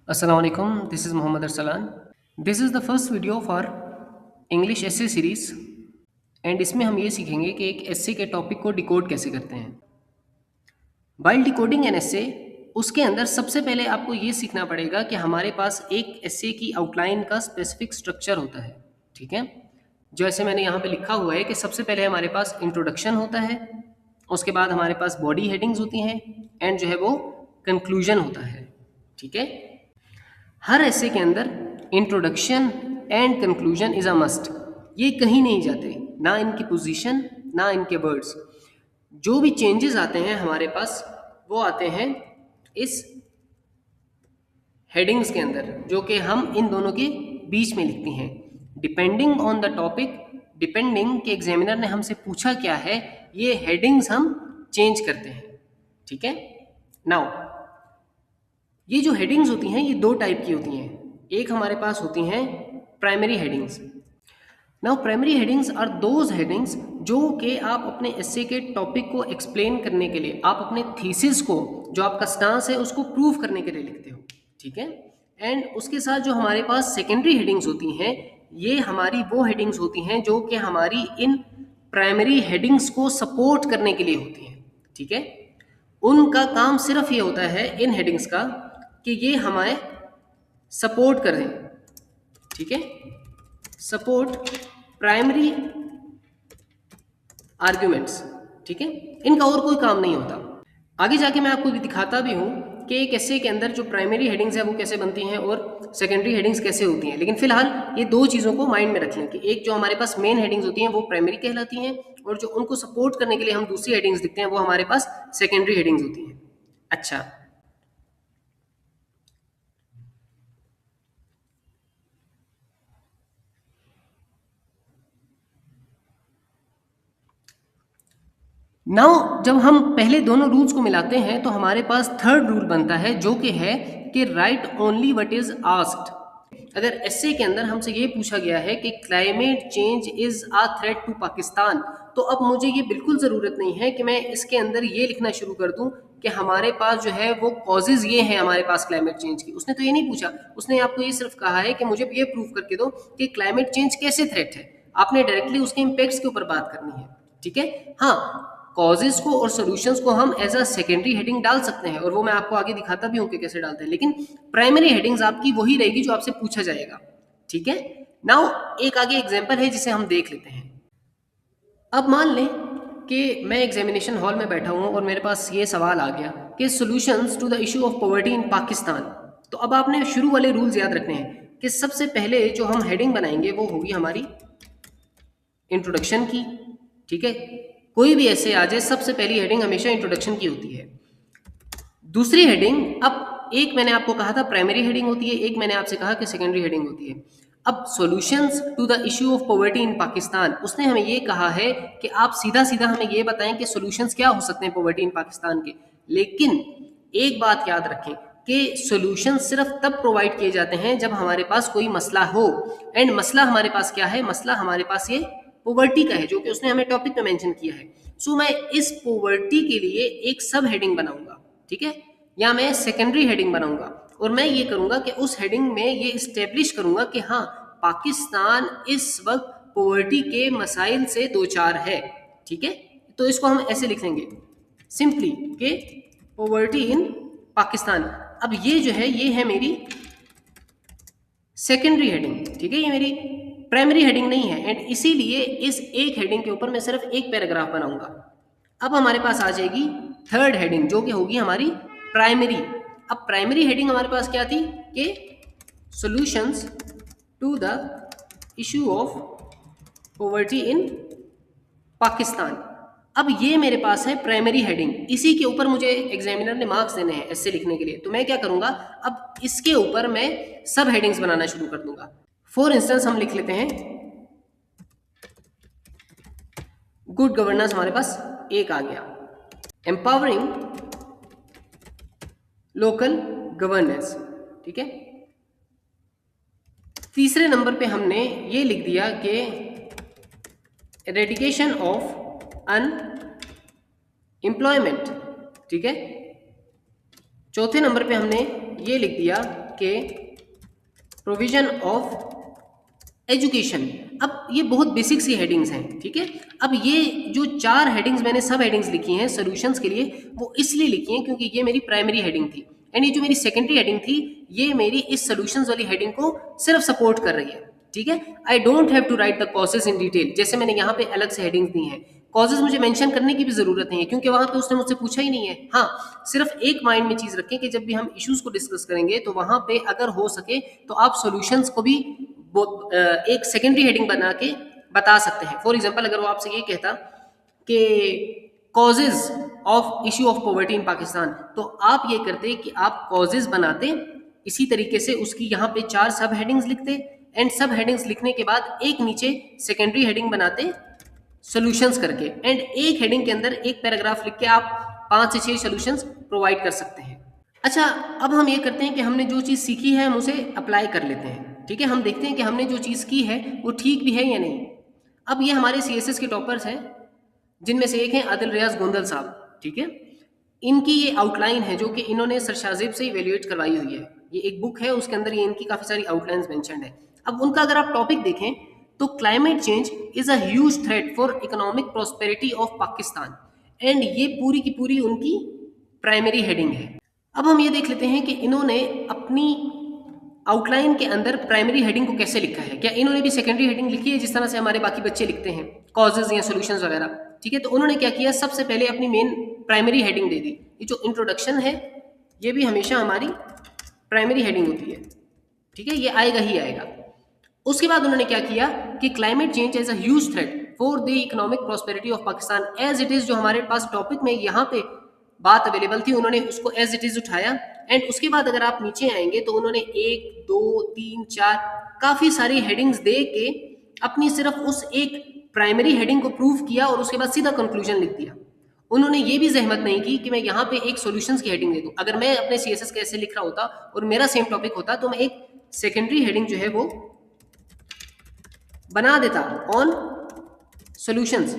Assalamu alaikum. This is Muhammad Arsalan. This is the first video of our English essay series and इसमें हम ये सीखेंगे कि एक एस्से के टॉपिक को डिकोड कैसे करते हैं। वाइल डिकोडिंग एन एस्से, उसके अंदर सबसे पहले आपको ये सीखना पड़ेगा कि हमारे पास एक एस्से की आउटलाइन का स्पेसिफिक स्ट्रक्चर होता है। ठीक है, जो ऐसे मैंने यहाँ पे लिखा हुआ है कि सबसे पहले हमारे पास इंट्रोडक्शन होता है, उसके बाद हमारे पास बॉडी हेडिंग्स होती हैं एंड जो है वो कंक्लूजन होता है। ठीक है, हर ऐसे के अंदर introduction and conclusion is a must. ये कहीं नहीं जाते, ना इनकी पोजीशन ना इनके वर्ड्स। जो भी चेंजेस आते हैं हमारे पास वो आते हैं इस हेडिंग्स के अंदर, जो कि हम इन दोनों के बीच में लिखती हैं depending on the topic. Depending के एग्जामिनर ने हमसे पूछा क्या है, ये हेडिंग्स हम चेंज करते हैं। ठीक है, नाउ ये जो हेडिंग्स होती हैं ये दो टाइप की होती हैं। एक हमारे पास होती हैं primary headings. Now primary headings are those headings जो कि आप अपने एस्से के टॉपिक को एक्सप्लेन करने के लिए, आप अपने थीसिस को, जो आपका स्टांस है उसको प्रूव करने के लिए लिखते हो। ठीक है, एंड उसके साथ जो हमारे पास सेकेंडरी हेडिंग्स होती हैं, ये हमारी वो हेडिंग्स होती हैं जो कि हमारी इन प्राइमरी हेडिंग्स को सपोर्ट करने के लिए होती हैं। ठीक है, उनका काम सिर्फ ये होता है इन हेडिंग्स का कि ये हमें सपोर्ट करें। ठीक है, सपोर्ट प्राइमरी आर्ग्यूमेंट्स। ठीक है, इनका और कोई काम नहीं होता। आगे जाके मैं आपको दिखाता भी हूँ कि एक एस्से के अंदर जो प्राइमरी हेडिंग्स है वो कैसे बनती हैं और सेकेंडरी हेडिंग्स कैसे होती हैं। लेकिन फिलहाल ये दो चीज़ों को माइंड में रख लें कि एक जो हमारे पास मेन हेडिंग्स होती हैं वो प्राइमरी कहलाती हैं, और जो उनको सपोर्ट करने के लिए हम दूसरी हेडिंग्स लिखते हैं वो हमारे पास सेकेंडरी हेडिंग्स होती हैं। अच्छा, नाउ जब हम पहले दोनों रूल्स को मिलाते हैं तो हमारे पास थर्ड रूल बनता है, जो कि है कि right only what is asked. अगर एस्से के अंदर हमसे ये पूछा गया है कि climate change is a threat to Pakistan, तो अब मुझे ये बिल्कुल ज़रूरत नहीं है कि मैं इसके अंदर ये लिखना शुरू कर दूं कि हमारे पास जो है वो कॉजेज ये हैं हमारे पास क्लाइमेट चेंज की। उसने तो ये नहीं पूछा, उसने आपको ये सिर्फ कहा है कि मुझे ये प्रूव करके दो कि क्लाइमेट चेंज कैसे थ्रेट है। आपने डायरेक्टली उसके इम्पैक्ट्स के ऊपर बात करनी है। ठीक है, हाँ, कॉजेज को और सॉल्यूशंस को हम एज अ सेकेंडरी हेडिंग डाल सकते हैं, और वो मैं आपको आगे दिखाता भी हूँ कि कैसे डालते हैं, लेकिन प्राइमरी हेडिंग्स आपकी वही रहेगी जो आपसे पूछा जाएगा। ठीक है, नाउ एक आगे एग्जांपल है जिसे हम देख लेते हैं। अब मान लें कि मैं एग्जामिनेशन हॉल में बैठा हूँ और मेरे पास ये सवाल आ गया कि solutions to the issue of poverty in Pakistan. तो अब आपने शुरू वाले रूल्स याद रखने हैं कि सबसे पहले जो हम हेडिंग बनाएंगे वो होगी हमारी इंट्रोडक्शन की। ठीक है, कोई भी ऐसे आ जाए सबसे पहली हेडिंग हमेशा इंट्रोडक्शन की होती है। दूसरी हेडिंग, अब एक मैंने आपको कहा था प्राइमरी हेडिंग होती है, एक मैंने आपसे कहा कि सेकेंडरी हेडिंग होती है। अब solutions to the issue of poverty in Pakistan, उसने हमें ये कहा है कि आप सीधा सीधा हमें ये बताएं कि सॉल्यूशंस क्या हो सकते हैं पॉवर्टी इन पाकिस्तान के। लेकिन एक बात याद रखें कि सॉल्यूशन सिर्फ तब प्रोवाइड किए जाते हैं जब हमारे पास कोई मसला हो, एंड मसला हमारे पास क्या है, मसला हमारे पास ये पॉवर्टी का है, जो कि उसने हमें टॉपिक में मेंशन किया है। सो मैं इस पॉवर्टी के लिए एक सब हेडिंग बनाऊंगा। ठीक है, या मैं सेकेंडरी हेडिंग बनाऊंगा, और मैं ये करूंगा कि उस हेडिंग में ये इस्टेब्लिश करूंगा कि हाँ, पाकिस्तान इस वक्त पॉवर्टी के मसाइल से दो चार है। ठीक है, तो इसको हम ऐसे लिख लेंगे सिंपली कि पॉवर्टी इन पाकिस्तान। अब ये जो है ये है मेरी सेकेंडरी हेडिंग। ठीक है, ये मेरी प्राइमरी हेडिंग नहीं है, एंड इसीलिए इस एक हेडिंग के ऊपर मैं सिर्फ एक पैराग्राफ बनाऊंगा। अब हमारे पास आ जाएगी थर्ड हेडिंग, जो कि होगी हमारी प्राइमरी। अब प्राइमरी हेडिंग हमारे पास क्या थी कि solutions to the issue of poverty in Pakistan. अब ये मेरे पास है प्राइमरी हेडिंग, इसी के ऊपर मुझे एग्जामिनर ने मार्क्स देने हैं ऐसे लिखने के लिए। तो मैं क्या करूंगा, अब इसके ऊपर मैं सब हेडिंग्स बनाना शुरू कर दूंगा। फॉर इंस्टेंस हम लिख लेते हैं गुड गवर्नेंस, हमारे पास एक आ गया। Empowering local governance. ठीक है, तीसरे नंबर पे हमने ये लिख दिया कि एरेडिकेशन ऑफ अनएम्प्लॉयमेंट। ठीक है, चौथे नंबर पे हमने ये लिख दिया के प्रोविजन ऑफ एजुकेशन। अब ये बहुत बेसिक सी हेडिंग्स हैं, ठीक है। अब ये जो 4 हेडिंग्स मैंने सब हेडिंग्स लिखी हैं सॉल्यूशंस के लिए, वो इसलिए लिखी हैं क्योंकि ये मेरी प्राइमरी हेडिंग थी, एंड ये जो मेरी सेकेंडरी हेडिंग थी ये मेरी इस सॉल्यूशंस वाली हेडिंग को सिर्फ सपोर्ट कर रही है, ठीक है। I don't have to write the causes in detail, जैसे मैंने यहाँ पे अलग से हेडिंग्स दी हैं। कॉजेज मुझे मेंशन करने की भी जरूरत नहीं है क्योंकि वहां पे उसने मुझसे पूछा ही नहीं है। हाँ, सिर्फ एक माइंड में चीज रखें कि जब भी हम इश्यूज को डिस्कस करेंगे तो वहां पे अगर हो सके तो आप सॉल्यूशंस को भी एक सेकेंडरी हेडिंग बना के बता सकते हैं। फॉर एग्जांपल अगर वो आपसे ये कहता कि causes of issue of poverty in Pakistan, तो आप ये करते कि आप कॉजेज बनाते, इसी तरीके से उसकी यहाँ पे 4 सब हेडिंग्स लिखते, एंड सब हेडिंग्स लिखने के बाद एक नीचे सेकेंडरी हेडिंग बनाते सॉल्यूशंस करके, एंड एक हेडिंग के अंदर एक पैराग्राफ लिख के आप 5 से 6 सॉल्यूशंस प्रोवाइड कर सकते हैं। अच्छा, अब हम ये करते हैं कि हमने जो चीज़ सीखी है हम उसे अप्लाई कर लेते हैं, ठीक है। हम देखते हैं कि हमने जो चीज़ की है वो ठीक भी है या नहीं। अब ये हमारे CSS के टॉपर्स हैं, जिनमें से एक हैं आदिल रियाज गोंदल साहब, ठीक है। इनकी ये आउटलाइन है जो कि इन्होंने सर शाहजेब से इवेल्युएट करवाई हुई है। ये एक बुक है, उसके अंदर ये इनकी काफ़ी सारी आउटलाइंस मेंशन्ड है। अब उनका अगर आप टॉपिक देखें तो climate change is a huge threat for economic prosperity of Pakistan, and ये पूरी की पूरी उनकी प्राइमरी हेडिंग है। अब हम ये देख लेते हैं कि इन्होंने अपनी आउटलाइन के अंदर प्राइमरी हेडिंग को कैसे लिखा है। क्या इन्होंने भी सेकेंडरी हेडिंग लिखी है जिस तरह से हमारे बाकी बच्चे लिखते हैं, कॉजेज या सॉल्यूशंस वगैरह, ठीक है। तो उन्होंने क्या किया, सबसे पहले अपनी मेन प्राइमरी हेडिंग दे दी। ये जो इंट्रोडक्शन है ये भी हमेशा हमारी प्राइमरी हेडिंग होती है, ठीक है, ये आएगा ही आएगा। उसके बाद उन्होंने क्या किया कि climate change as a huge threat for the economic prosperity of Pakistan as it is, जो हमारे पास टॉपिक में यहाँ पे बात अवेलेबल थी उन्होंने उसको एज इट इज उठाया। एंड उसके बाद अगर आप नीचे आएंगे तो उन्होंने 1 2 3 4 काफी सारी हेडिंग्स दे के अपनी सिर्फ उस एक प्राइमरी हेडिंग को प्रूव किया और उसके बाद सीधा कंक्लूजन लिख दिया। उन्होंने ये भी जहमत नहीं की कि मैं यहाँ पे एक सॉल्यूशंस की हेडिंग दे दूं। अगर मैं अपने CSS के ऐसे लिख रहा होता और मेरा सेम टॉपिक होता तो मैं एक सेकेंडरी हेडिंग जो है वो बना देता ऑन सॉल्यूशंस।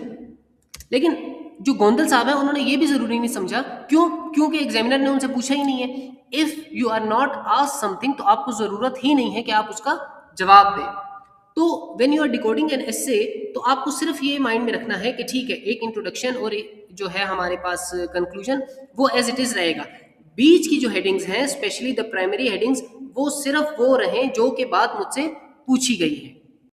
लेकिन जो गोंदल साहब है उन्होंने ये भी जरूरी नहीं समझा। क्यों? क्योंकि एग्जामिनर ने उनसे पूछा ही नहीं है। If you are not asked something तो आपको जरूरत ही नहीं है कि आप उसका जवाब दें। तो when you are decoding an essay तो आपको सिर्फ ये माइंड में रखना है कि ठीक है, एक इंट्रोडक्शन और जो है हमारे पास कंक्लूजन वो एज इट इज रहेगा। बीच की जो हेडिंग्स हैं स्पेशली द प्राइमरी हेडिंग्स वो सिर्फ वो रहें जो कि बात मुझसे पूछी गई है।